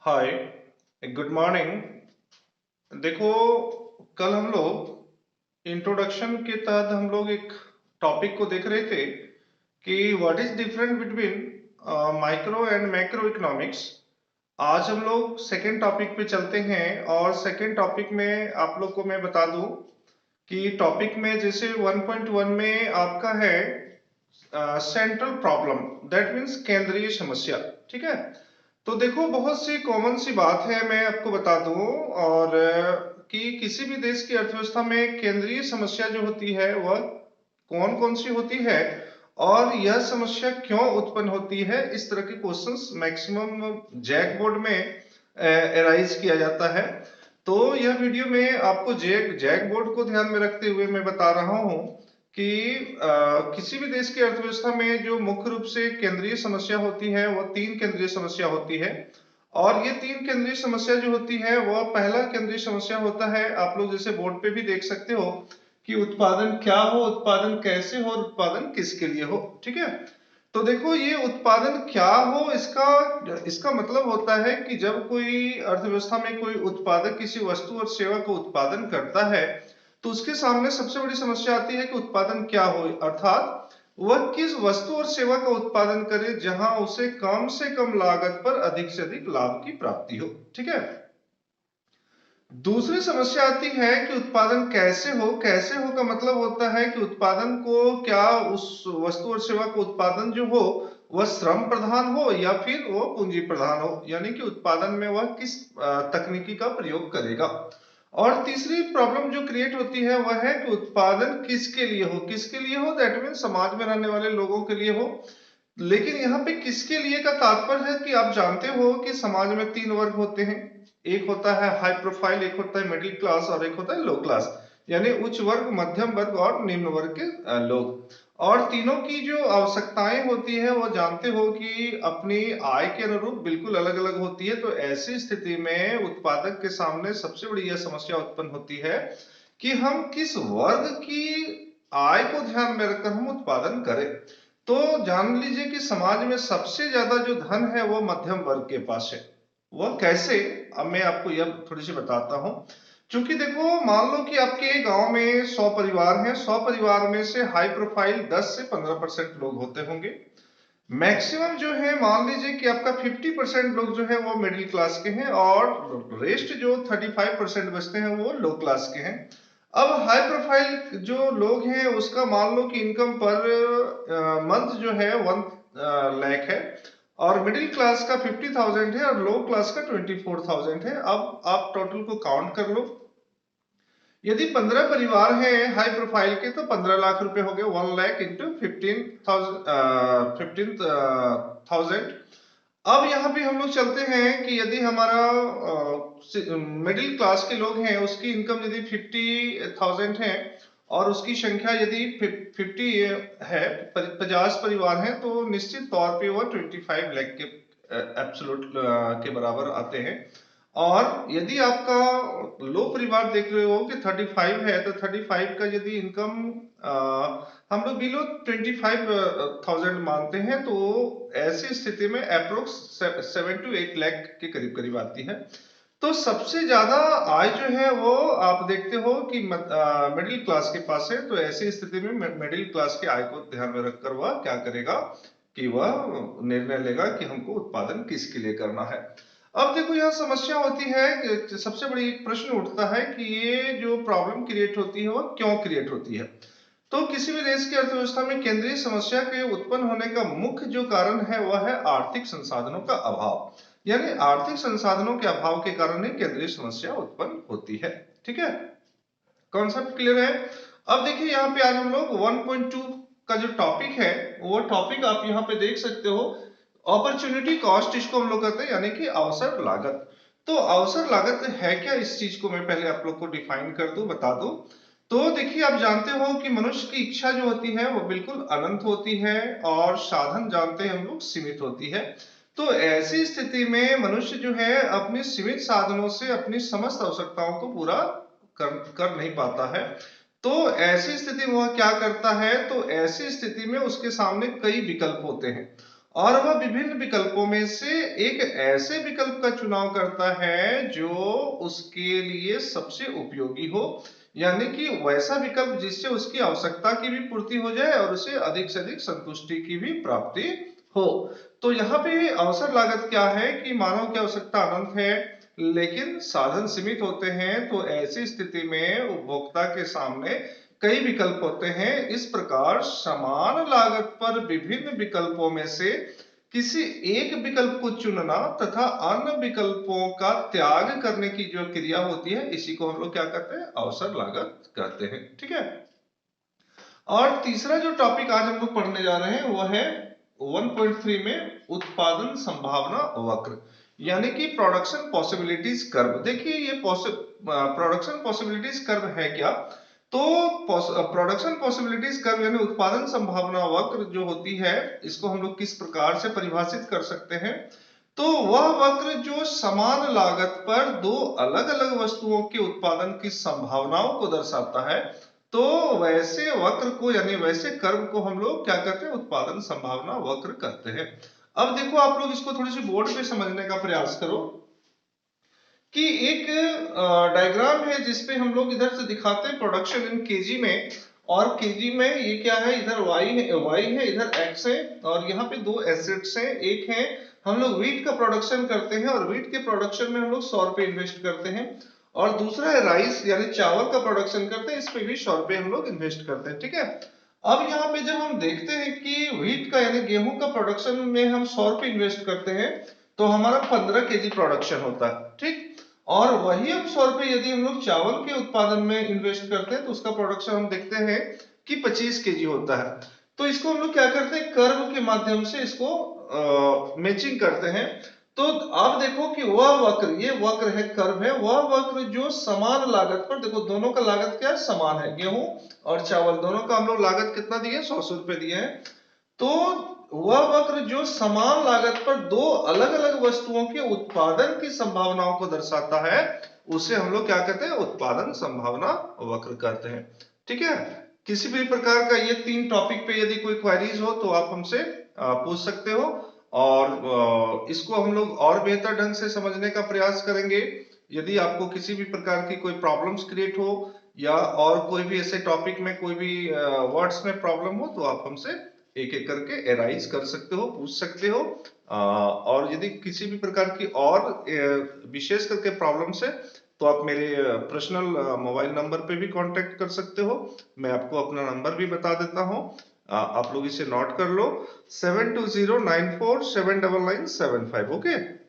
हाय, good morning. देखो, कल हम लोग इंट्रोडक्शन के तहत हम लोग एक टॉपिक को देख रहे थे कि what is different between micro and macro economics. आज हम लोग सेकेंड टॉपिक पे चलते हैं और सेकेंड टॉपिक में आप लोग को मैं बता दूं कि टॉपिक में जैसे 1.1 में आपका है सेंट्रल प्रॉब्लम, दैट मीन्स केंद्रीय समस्या। ठीक है, तो देखो बहुत सी कॉमन सी बात है, मैं आपको बता दूं और कि किसी भी देश की अर्थव्यवस्था में केंद्रीय समस्या जो होती है वह कौन कौन सी होती है और यह समस्या क्यों उत्पन्न होती है। इस तरह के क्वेश्चंस मैक्सिमम जैक बोर्ड में एराइज किया जाता है। तो यह वीडियो में आपको जैक बोर्ड को ध्यान में रखते हुए मैं बता रहा हूं कि किसी भी देश की अर्थव्यवस्था में जो मुख्य रूप से केंद्रीय समस्या होती है वह तीन केंद्रीय समस्या होती है। और ये तीन केंद्रीय समस्या जो होती है वह पहला केंद्रीय समस्या होता है, आप लोग जैसे बोर्ड पे भी देख सकते हो कि उत्पादन क्या हो, उत्पादन कैसे हो, उत्पादन किसके लिए हो। ठीक है, तो देखो ये उत्पादन क्या हो, इसका इसका मतलब होता है कि जब कोई अर्थव्यवस्था में कोई उत्पादक किसी वस्तु और सेवा को उत्पादन करता है तो उसके सामने सबसे बड़ी समस्या आती है कि उत्पादन क्या हो, अर्थात वह किस वस्तु और सेवा का उत्पादन करे जहां उसे कम से कम लागत पर अधिक से अधिक लाभ की प्राप्ति हो। ठीक है, दूसरी समस्या आती है कि उत्पादन कैसे हो। कैसे हो का मतलब होता है कि उत्पादन को क्या उस वस्तु और सेवा को उत्पादन जो हो वह श्रम प्रधान हो या फिर वो पूंजी प्रधान हो, यानी कि उत्पादन में वह किस तकनीकी का प्रयोग करेगा। और तीसरी प्रॉब्लम जो क्रिएट होती है वह है कि उत्पादन किसके लिए हो। किसके लिए हो, दैट मीन समाज में रहने वाले लोगों के लिए हो। लेकिन यहाँ पे किसके लिए का तात्पर्य है कि आप जानते हो कि समाज में तीन वर्ग होते हैं, एक होता है हाई प्रोफाइल, एक होता है मिडिल क्लास और एक होता है लो क्लास, यानी उच्च वर्ग, मध्यम वर्ग और निम्न वर्ग के लोग। और तीनों की जो आवश्यकताएं होती है वो जानते हो कि अपनी आय के अनुरूप बिल्कुल अलग अलग होती है। तो ऐसी स्थिति में उत्पादक के सामने सबसे बड़ी यह समस्या उत्पन्न होती है कि हम किस वर्ग की आय को ध्यान में रखकर हम उत्पादन करें। तो जान लीजिए कि समाज में सबसे ज्यादा जो धन है वो मध्यम वर्ग के पास है। वह कैसे, अब मैं आपको यह थोड़ी सी बताता हूं। क्योंकि देखो, मान लो कि आपके गांव में 100 परिवार हैं, 100 परिवार में से हाई प्रोफाइल 10 से 15% लोग होते होंगे। मैक्सिमम जो है मान लीजिए कि आपका 50% लोग जो है वो मिडिल क्लास के हैं और रेस्ट जो 35% बचते हैं वो लो क्लास के हैं। अब हाई प्रोफाइल जो लोग हैं उसका मान लो कि इनकम पर मंथ जो है 1 लाख है और मिडिल क्लास का 50,000 है और लो क्लास का 24,000 है। अब आप टोटल को काउंट कर लो, यदि 15 परिवार हैं हाई प्रोफाइल के तो 15 लाख रुपए हो गए, 1 लाख इंटू 15,000। अब यहाँ पे हम लोग चलते हैं कि यदि हमारा मिडिल क्लास के लोग हैं उसकी इनकम यदि 50,000 है और उसकी संख्या यदि 50 है, 50 परिवार हैं, तो निश्चित तौर पे वह 25 लाख के एब्सोल्यूट के बराबर आते हैं। और यदि आपका लो परिवार देख रहे हो कि 35 है तो 35 का यदि इनकम हम लोग बिलो 25,000 मानते हैं तो ऐसी स्थिति में अप्रोक्स 7 to 8 लाख के करीब करीब आती है। तो सबसे ज्यादा आय जो है वो आप देखते हो कि मिडिल क्लास के पास है। तो ऐसी स्थिति में मिडिल क्लास की आय को ध्यान में रखकर वह क्या करेगा कि वह निर्णय लेगा कि हमको उत्पादन किसके लिए करना है। अब देखो यहाँ समस्या होती है कि सबसे बड़ी एक प्रश्न उठता है कि ये जो प्रॉब्लम क्रिएट होती है वह क्यों क्रिएट होती है। तो किसी भी देश की अर्थव्यवस्था में केंद्रीय समस्या के उत्पन्न होने का मुख्य जो कारण है वह है आर्थिक संसाधनों का अभाव, यानी आर्थिक संसाधनों के अभाव के कारण ही केंद्रीय समस्या उत्पन्न होती है। ठीक है, कॉन्सेप्ट क्लियर है। अब देखिए यहाँ पे आज हम लोग 1.2 का जो टॉपिक है वो टॉपिक आप यहाँ पे देख सकते हो, अपॉर्चुनिटी कॉस्ट इसको हम लोग कहते हैं, यानी कि अवसर लागत। तो अवसर लागत है क्या, इस चीज को मैं पहले आप लोग को डिफाइन कर दूं, बता दूं। तो देखिए आप जानते हो कि मनुष्य की इच्छा जो होती है वो बिल्कुल अनंत होती है और साधन जानते हैं हम लोग सीमित होती है। तो ऐसी स्थिति में मनुष्य जो है अपने सीमित साधनों से अपनी समस्त आवश्यकताओं को पूरा कर नहीं पाता है। तो ऐसी स्थिति में वह क्या करता है, तो ऐसी स्थिति में उसके सामने कई विकल्प होते हैं और वह विभिन्न विकल्पों में से एक ऐसे विकल्प का चुनाव करता है जो उसके लिए सबसे उपयोगी हो, यानी कि वैसा विकल्प जिससे उसकी आवश्यकता की भी पूर्ति हो जाए और उसे अधिक से अधिक संतुष्टि की भी प्राप्ति हो। तो यहाँ पे अवसर लागत क्या है कि मानव की आवश्यकता अनंत है लेकिन साधन सीमित होते हैं, तो ऐसी स्थिति में उपभोक्ता के सामने कई विकल्प होते हैं। इस प्रकार समान लागत पर विभिन्न विकल्पों में से किसी एक विकल्प को चुनना तथा अन्य विकल्पों का त्याग करने की जो क्रिया होती है, इसी को हम लोग क्या कहते हैं, अवसर लागत कहते हैं। ठीक है। और तीसरा जो टॉपिक आज हम लोग पढ़ने जा रहे हैं वो है 1.3 में उत्पादन संभावना वक्र, यानी कि प्रोडक्शन पॉसिबिलिटीज कर्व। देखिए ये प्रोडक्शन पॉसिबिलिटीज कर्व है क्या, तो प्रोडक्शन पॉसिबिलिटीज कर्व यानी उत्पादन संभावना वक्र जो होती है, इसको हम लोग किस प्रकार से परिभाषित कर सकते हैं, तो वह वक्र जो समान लागत पर दो अलग अलग वस्तुओं के उत्पादन की संभावनाओं को दर्शाता है, तो वैसे वक्र को यानी वैसे कर्व को हम लोग क्या कहते हैं, उत्पादन संभावना वक्र कहते हैं। अब देखो आप लोग इसको थोड़ी सी बोर्ड पे समझने का प्रयास करो कि एक डायग्राम है जिसपे हम लोग इधर से दिखाते हैं प्रोडक्शन इन केजी में, और केजी में ये क्या है, इधर y है इधर x है, और यहाँ पे दो एसेट्स हैं। एक है हम लोग व्हीट का प्रोडक्शन करते हैं और व्हीट के प्रोडक्शन में हम लोग 100 रुपए इन्वेस्ट करते हैं, और दूसरा है राइस यानी चावल का प्रोडक्शन करते हैं, इस पे भी 100 रुपए हम लोग इन्वेस्ट करते हैं। ठीक है। अब यहाँ पे जब हम देखते हैं कि व्हीट का यानी गेहूं का प्रोडक्शन में हम 100 रुपए इन्वेस्ट करते हैं, तो हमारा 15 केजी प्रोडक्शन होता है। ठीक। और वही हम 100 रुपए यदि हम लोग चावल के उत्पादन में इन्वेस्ट करते हैं, तो उसका प्रोडक्शन हम देखते हैं कि 25 केजी होता है। तो इसको हम लोग क्या करते हैं, कर्व के माध्यम से इसको मैचिंग करते हैं। तो आप देखो कि वह वक्र, ये वक्र है, कर्व है, वह वक्र जो समान लागत पर, देखो दोनों का लागत क्या है, समान है, गेहूं और चावल दोनों का हम लोग लागत कितना दिए, 100 रुपए दिए हैं। तो वह वक्र जो समान लागत पर दो अलग अलग वस्तुओं के उत्पादन की संभावनाओं को दर्शाता है, उसे हम लोग क्या कहते हैं, उत्पादन संभावना वक्र कहते हैं। ठीक है। किसी भी प्रकार का ये तीन टॉपिक पे यदि कोई क्वेरीज हो तो आप हमसे पूछ सकते हो, और इसको हम लोग और बेहतर ढंग से समझने का प्रयास करेंगे। यदि आपको किसी भी प्रकार की कोई प्रॉब्लम्स क्रिएट हो या और कोई भी ऐसे टॉपिक में कोई भी वर्ड्स में प्रॉब्लम हो, तो आप हमसे एक एक करके एराइज कर सकते हो, पूछ सकते हो। और यदि किसी भी प्रकार की और विशेष करके प्रॉब्लम्स है, तो आप मेरे पर्सनल मोबाइल नंबर पे भी कांटेक्ट कर सकते हो। मैं आपको अपना नंबर भी बता देता हूँ, आप लोग इसे नोट कर लो, 7209479975। ओके।